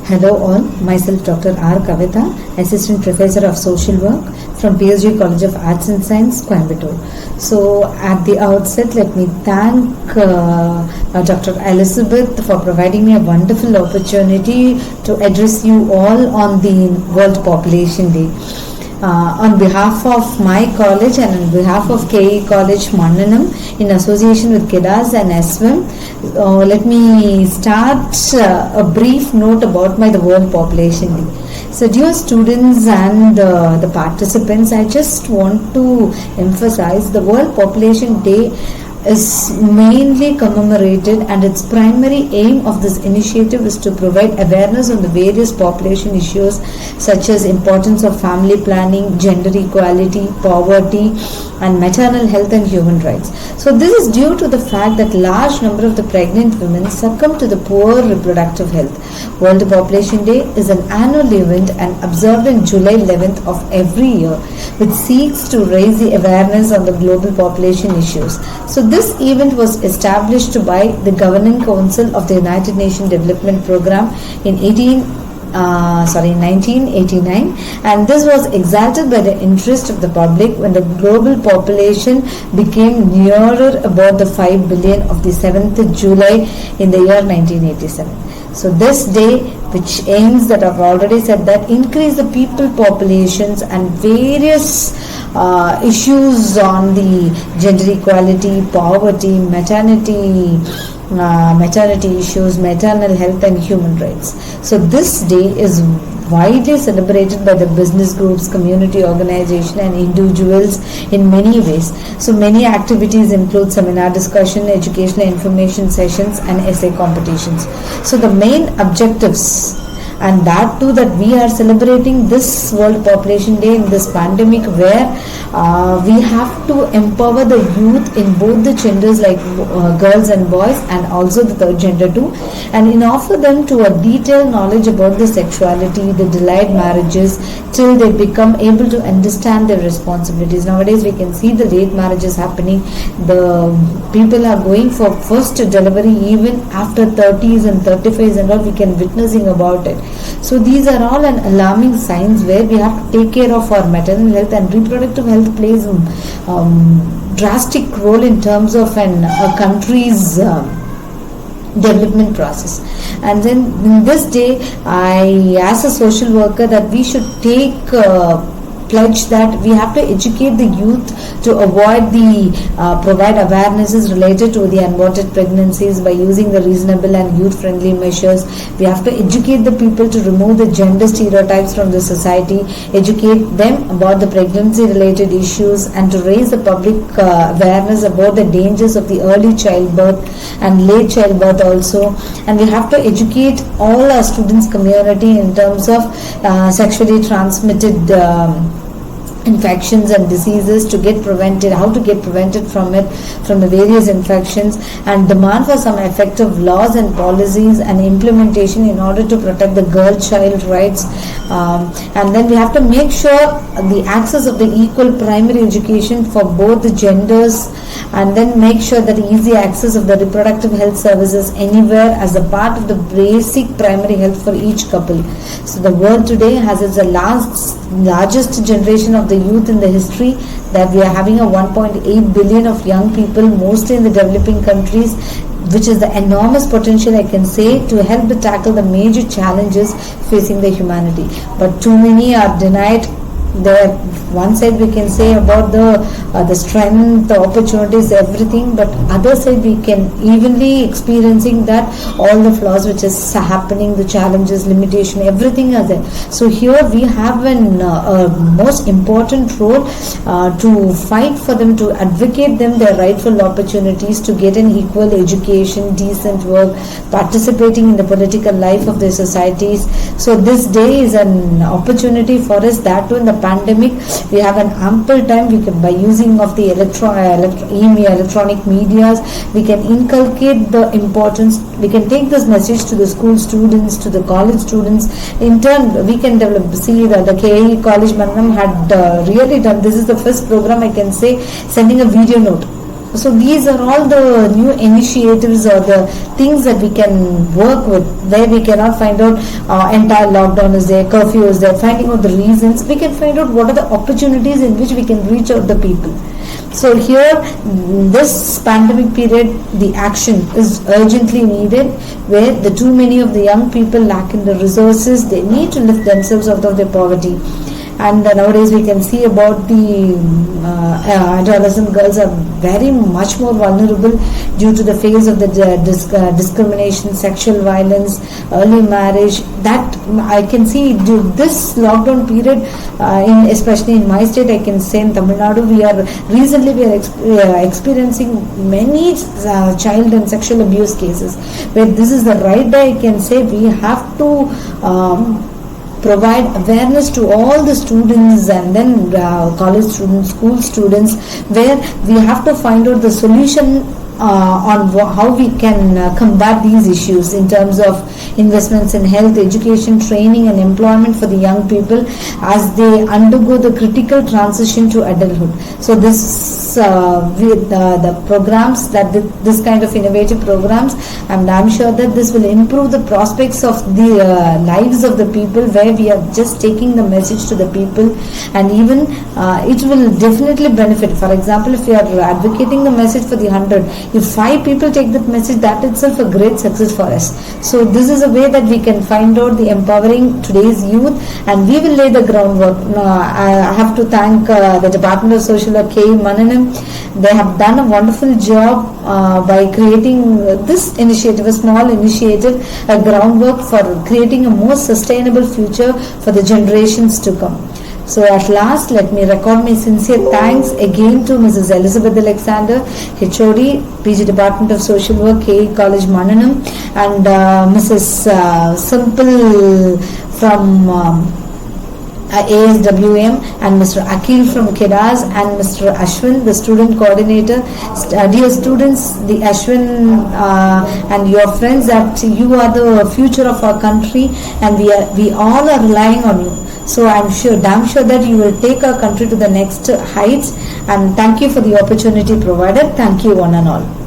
Hello all, myself Dr. R. Kavita, Assistant Professor of Social Work from PSG College of Arts and Science, Coimbatore. So at the outset, let me thank Dr. Elizabeth for providing me a wonderful opportunity to address you all on the World Population Day. On behalf of my college and on behalf of KE College Mannanam in association with KEDAS and SWIM, let me start a brief note about the World Population Day. So dear students and the participants, I just want to emphasize the World Population Day is mainly commemorated, and its primary aim of this initiative is to provide awareness on the various population issues such as importance of family planning, gender equality, poverty and maternal health and human rights. So this is due to the fact that large number of the pregnant women succumb to the poor reproductive health. World Population Day is an annual event and observed in July 11th of every year, which seeks to raise the awareness on the global population issues. So this event was established by the Governing Council of the United Nations Development Programme in 1989, and this was exalted by the interest of the public when the global population became nearer about the 5 billion of the 7th July in the year 1987. So this day, which aims, that I've already said, that increase the people populations and various issues on the gender equality, poverty, maternity issues, maternal health and human rights. So this day is widely celebrated by the business groups, community organization and individuals in many ways. So many activities include seminar discussion, educational information sessions and essay competitions. So the main objectives, and that too that we are celebrating this World Population Day in this pandemic, where we have to empower the youth in both the genders, like girls and boys, and also the third gender too, and offer them to a detailed knowledge about the sexuality, the delayed marriages, till they become able to understand their responsibilities. Nowadays we can see the late marriages happening. The people are going for first delivery even after 30s and 35s and all. We can witnessing about it. So these are all an alarming signs where we have to take care of our maternal health, and reproductive health plays a drastic role in terms of a country's development process. And then in this day, I, as a social worker, that we should take pledge that we have to educate the youth to avoid provide awarenesses related to the unwanted pregnancies by using the reasonable and youth-friendly measures. We have to educate the people to remove the gender stereotypes from the society, educate them about the pregnancy-related issues, and to raise the public awareness about the dangers of the early childbirth and late childbirth also. And we have to educate all our students community in terms of sexually transmitted infections and diseases, to get prevented, how to get prevented from it, from the various infections, and demand for some effective laws and policies and implementation in order to protect the girl-child rights. And then we have to make sure the access of the equal primary education for both the genders, and then make sure that easy access of the reproductive health services anywhere as a part of the basic primary health for each couple. So the world today has its largest generation of the youth in the history, that we are having a 1.8 billion of young people, mostly in the developing countries, which is the enormous potential, I can say, to help to tackle the major challenges facing the humanity. But too many are denied. There, one side we can say about the strength, the opportunities, everything, but other side we can evenly experiencing that all the flaws which is happening, the challenges, limitation, everything are there. So here we have a most important role to fight for them, to advocate them their rightful opportunities to get an equal education, decent work, participating in the political life of their societies. So this day is an opportunity for us, that too in the pandemic we have an ample time. We can, by using of the electronic medias, we can inculcate the importance. We can take this message to the school students, to the college students. In turn, we can develop. See, the KE College Mannanam had really done. This is the first program, I can say, sending a video note. So these are all the new initiatives or the things that we can work with, where we cannot find out entire lockdown is there, curfew is there, finding out the reasons. We can find out what are the opportunities in which we can reach out the people. So here, this pandemic period, the action is urgently needed, where the too many of the young people lack in the resources. They need to lift themselves out of their poverty. And nowadays we can see about the adolescent girls are very much more vulnerable due to the phase of the discrimination, sexual violence, early marriage. That I can see this lockdown period, especially in my state, I can say in Tamil Nadu, we are experiencing many child and sexual abuse cases. Where this is the right day, I can say we have to provide awareness to all the students and then college students, school students, where we have to find out the solution on how we can combat these issues in terms of investments in health, education, training and employment for the young people as they undergo the critical transition to adulthood. So this with the programs, this kind of innovative programs, and I'm sure that this will improve the prospects of the lives of the people, where we are just taking the message to the people, and even it will definitely benefit. For example, if you are advocating the message for the 100, if 5 people take that message, that itself a great success for us. So this is a way that we can find out the empowering today's youth, and we will lay the groundwork. I have to thank the Department of Social Work, KE Mananam. They have done a wonderful job by creating this initiative, a small initiative, a groundwork for creating a more sustainable future for the generations to come. So at last, let me record my sincere thanks again to Mrs. Elizabeth Alexander, HOD, PG Department of Social Work, KE College Mananam, and Mrs. Simple from ASWM, and Mr. Akil from Kedas, and Mr. Ashwin, the student coordinator. Dear students, the Ashwin and your friends, that you are the future of our country, and we all are relying on you. So I'm damn sure that you will take our country to the next heights, and thank you for the opportunity provided. Thank you one and all.